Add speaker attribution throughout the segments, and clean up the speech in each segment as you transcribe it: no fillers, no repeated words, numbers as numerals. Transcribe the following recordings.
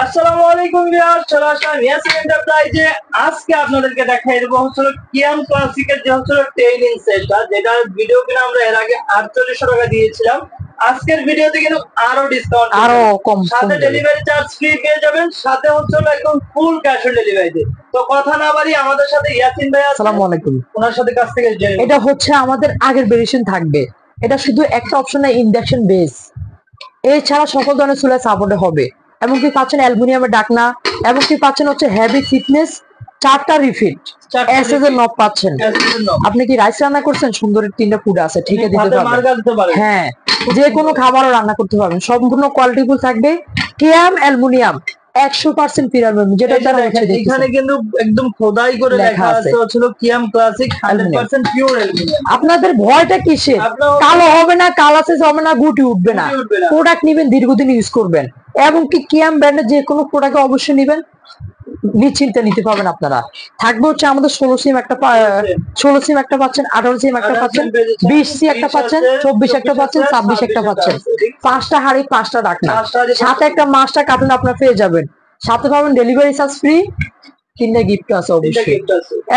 Speaker 1: আসসালামু আলাইকুম ভিউয়ার্স, চলে আসলাম ইয়াসিন এন্টারপ্রাইজে। আজকে আপনাদেরকে দেখাই দেবো হচ্ছে কিয়াম ক্লাসিকের যে হচ্ছে ট্রেনিং সেটটা, যেটার ভিডিও কিনা আমরা এর আগে 4800 টাকা দিয়েছিলাম। আজকের ভিডিওতে কিন্তু আরো ডিসকাউন্ট,
Speaker 2: আরো কম,
Speaker 1: সাথে ডেলিভারি চার্জ ফ্রি পেয়ে যাবেন, সাথে হচ্ছে একদম ফুল ক্যাশ অন ডেলিভারিতে। তো কথা না বাড়িয়ে আমাদের সাথে ইয়াসিন ভাই আছে,
Speaker 2: আসসালামু আলাইকুম।
Speaker 1: ওনার সাথে কাছ থেকে জেনে নিই।
Speaker 2: এটা হচ্ছে আমাদের আগের ভেরিয়েশন থাকবে। এটা শুধু একটা অপশনে ইন্ডাকশন বেস, এছাড়া সকল ধরনের চুলা সাপোর্টে হবে। এমনকি পাচ্ছেন অ্যালুমিনিয়ামের ডাকনা, এমনকি পাচ্ছেন হচ্ছে হেভি থিকনেস 4টা রিফিট, এসএস এর নব পাচ্ছেন। আপনি কি রাইস রান্না করছেন? সুন্দরের 3টা ফুড আছে, ঠিক আছে, দিতে পারবেন। হ্যাঁ, যে কোনো খাবারও রান্না করতে পারবেন, সম্পূর্ণ কোয়ালিটিফুল থাকবে। কিয়াম অ্যালুমিনিয়াম 100% পিরামিড, যেটা দ্বারা
Speaker 1: এখানে কিন্তু একদম খোদাই করে লেখা আছে হলো কিয়াম ক্লাসিক 100% পিওর অ্যালুমিনিয়াম।
Speaker 2: আপনাদের ভয়টা কিসের? কালো হবে না, কালাসেস হবে না, গুটি উঠবে না। প্রোডাক্ট নিবেন, দীর্ঘদিন ইউজ করবেন। এবং কি কিয়াম ব্র্যান্ডের যে কোনো প্রোডাক্ট অবশ্যই নিবেন, নিশ্চিন্তে নিতে পারবেন আপনারা। থাকবে হচ্ছে আমাদের 16 সিম একটা পাচ্ছেন, 18 সিম একটা পাচ্ছেন, 20 সি একটা পাচ্ছেন, 24 একটা পাচ্ছেন, 26 একটা পাচ্ছেন। 5টা হাড়ি 5টা ডাকনা, সাথে একটা মাস্টার কার্টুন আপনারা পেয়ে যাবেন। সাথে পাবেন ডেলিভারি চার্জ ফ্রি, 3টা গিফট আছে অবশ্যই।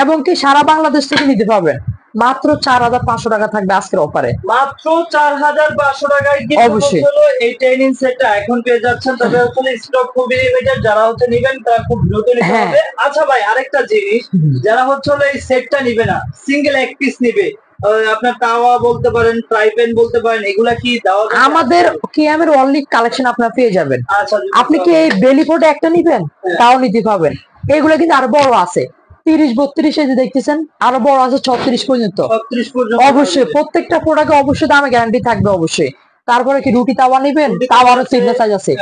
Speaker 2: এবং কি সারা বাংলাদেশ থেকে নিতে পারবেন। মাত্র 4500 টাকা থাকবে আজকের অফারে,
Speaker 1: মাত্র 4500 টাকায়
Speaker 2: অবশ্যই
Speaker 1: এই ট্রেনিং সেটটা এখন পেয়ে যাচ্ছেন। তবে আসলে স্টক খুবই লিমিটেড, যারা হচ্ছে নেবেন তারা খুব দ্রুত নিতে হবে। আচ্ছা ভাই, আরেকটা জিনিস, যারা হচ্ছে এই সেটটা নিবে না, সিঙ্গেল এক পিস নিবে, আপনার তাওয়া বলতে পারেন, ফ্রাই প্যান বলতে পারেন, এগুলা কি দেওয়া যাবে?
Speaker 2: আমাদের কিয়ামের অনলি কালেকশন আপনারা পেয়ে যাবেন। আপনি কি এই বেলি ফোর্ডে একটা নিবেন, তাও নিতে পারবেন। এগুলো কিন্তু আরো বড় আছে, 30-32 এই যে দেখতেছেন, আরো বড় আছে 36 পর্যন্ত। অবশ্যই প্রত্যেকটা প্রোডাক্টে অবশ্যই দামে গ্যারান্টি থাকবে অবশ্যই। তারপরে কি রুটি তাওয়া নিবেন, তাওয়ারও সিগনেচার সাইজ আছে,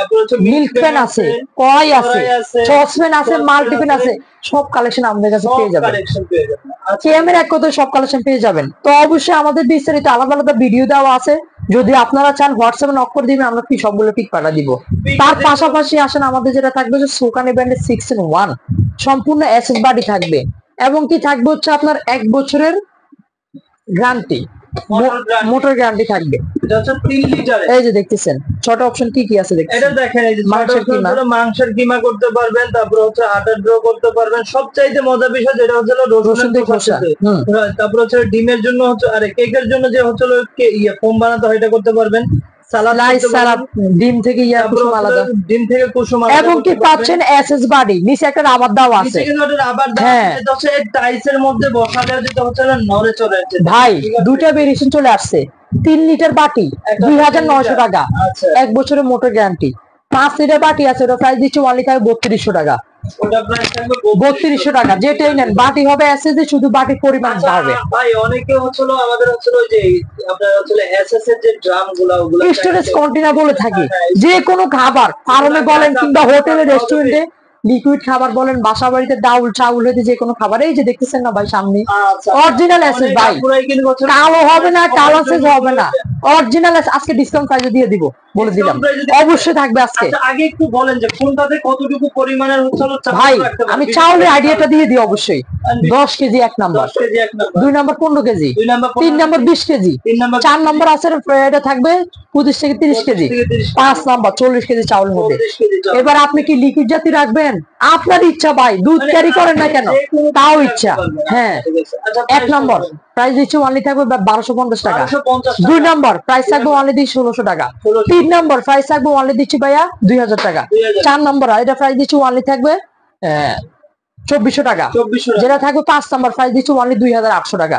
Speaker 2: মিল্ক প্যান আছে, কড়াই আছে, সসপ্যান আছে, মাল্টিপ্যান আছে, সব কালেকশন আমাদের কাছে পেয়ে যাবেন। কিয়ামের এক কথায় সব কালেকশন পেয়ে যাবেন। তো অবশ্যই আমাদের বিস্তারিত আলাদা আলাদা ভিডিও দেওয়া আছে, যদি আপনারা চান হোয়াটসঅ্যাপে নক করে দিবেন, আমরা কি সবগুলো পিক পাঠা দিব। তার পাশাপাশি আসেন আমাদের যেটা থাকবে যে সোকানি ব্র্যান্ডের 6-in-1 সম্পূর্ণ এসএস বাডি থাকবে, এবং কি থাকবে হচ্ছে আপনার 1 বছরের গ্যারান্টি, মোটর গ্যারান্টি থাকবে।
Speaker 1: এটা হচ্ছে 3 লিটার।
Speaker 2: এই যে দেখতেছেন ছোট অপশন কি কি আছে দেখতেছেন।
Speaker 1: এটা দেখেন, এই যে মাংসের কিমা করতে পারবেন, তারপর হচ্ছে আটার ড্র করতে পারবেন। সবচাইতে মজার বিষয় যেটা হচ্ছে রসুনের খোসা, তারপর হচ্ছে ডিমের জন্য হচ্ছে, আরে কেকের জন্য যে হচ্ছে ফোম বানাতে হয়, এটা করতে পারবেন।
Speaker 2: ডিম থেকে কুসুম আলাদা,
Speaker 1: ডিম থেকে কুসুম আলাদা,
Speaker 2: এবং কি পাচ্ছেন এসএস বাডি, নিচে একটা রাবার দেওয়া আছে।
Speaker 1: রাবার দেওয়া আছে, টাইলসের মধ্যে বসালে যেটা হচ্ছে নড়ে চলে যাচ্ছে।
Speaker 2: ভাই দুইটা ভেরিয়েশন চলে আসছে। 3 লিটার বাটি 2900 টাকা, 1 বছরের মোটর গ্যারান্টি। 5 লিটার বাটি আছে, ওটা প্রাইস দিচ্ছে অনলি 3200 টাকা।
Speaker 1: ওটা প্রাইস থাকবে
Speaker 2: 3200 টাকা। যেটাই নেন বাটি হবে এসএস, শুধু বাটির পরিমাণ বাড়বে।
Speaker 1: ভাই অনেকে হচ্ছিল আমাদের হচ্ছিল যে আপনার হচ্ছিল এসএস এর যে ড্রাম ওগুলো
Speaker 2: স্টোরেজ কন্টেনার বলে থাকি। যে কোনো খাবার ফার্মে বলেন কিংবা হোটেলে রেস্টুরেন্টে, লিকুইড খাবার বলেন, বাসা বাড়িতে ডাউল চাউল হইতে যে কোনো খাবার, এই যে দেখতেছেন না ভাই সামনে, অরিজিনাল এসএস ভাই, কালো হবে না, কালো সেজ হবে না, অরিজিনাল। আজকে ডিসকাউন্ট প্রাইসে দিয়ে দিব, বলে দিলাম, অবশ্যই থাকবে আজকে।
Speaker 1: আগে একটু বলেন যে কোনটাতে কতটুকু পরিমাণের হচ্ছে
Speaker 2: ভাই, আমি চাউলের আইডিয়াটা দিয়ে দিই অবশ্যই। 10 KG 1 number, 2 number 15 KG, 3 number 20 KG, 4 number আছে এটা থাকবে 25 থেকে 30 কেজি, 5 নাম্বার 40 কেজি চাউল হবে। এবার আপনি কি লিকুইড জাতি রাখবেন, আপনার ইচ্ছা ভাই, দুধ ক্যারি করেন না কেন, তাও ইচ্ছা। হ্যাঁ, 1 নম্বর প্রাইস দিচ্ছি অনলি থাকবে 1250 টাকা, 2 নম্বর প্রাইস থাকবে অনলি দিচ্ছি 1600 টাকা, 3 নম্বর প্রাইস থাকবে অনলি দিচ্ছি ভাইয়া 2000 টাকা, 4 নম্বর এটা প্রাইস দিচ্ছি অনলি থাকবে 2400 টাকা, যেটা থাকবে 5 নম্বর প্রাইস দিচ্ছি অনলি 2800 টাকা।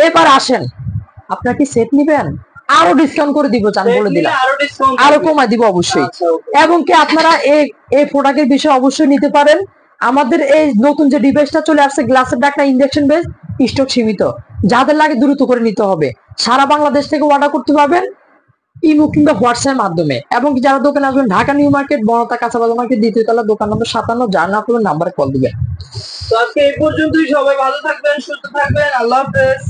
Speaker 2: এবার আসেন, আপনারা কি সেট নিবেন, আরো ডিসকাউন্ট করে দিব, চান বলে দিলাম, আরো কমাই দিব অবশ্যই। এবং কি আপনারা এই প্রোডাক্টের বিষয়ে অবশ্যই নিতে পারেন। আমাদের এই নতুন যে ডিভাইসটা চলে আসছে গ্লাসের ঢাকনা ইন্ডাকশন বেস, স্টক সীমিত, যাদের লাগে দ্রুত করে নিতে হবে। সারা বাংলাদেশ থেকে অর্ডার করতে পারবেন ইমো কিংবা হোয়াটসঅ্যাপ মাধ্যমে। এবং কি যারা দোকানে আসবেন, ঢাকা নিউ মার্কেট, বড়তা কাঁচাবাজার মার্কেট, 2য় তলা, দোকান নম্বর 57, যার না আপনার নাম্বারে কল দিবেন।
Speaker 1: তো আজকে এই পর্যন্তই। সবাই ভালো থাকবেন, সুস্থ থাকবেন, আল্লাহ হাফেজ।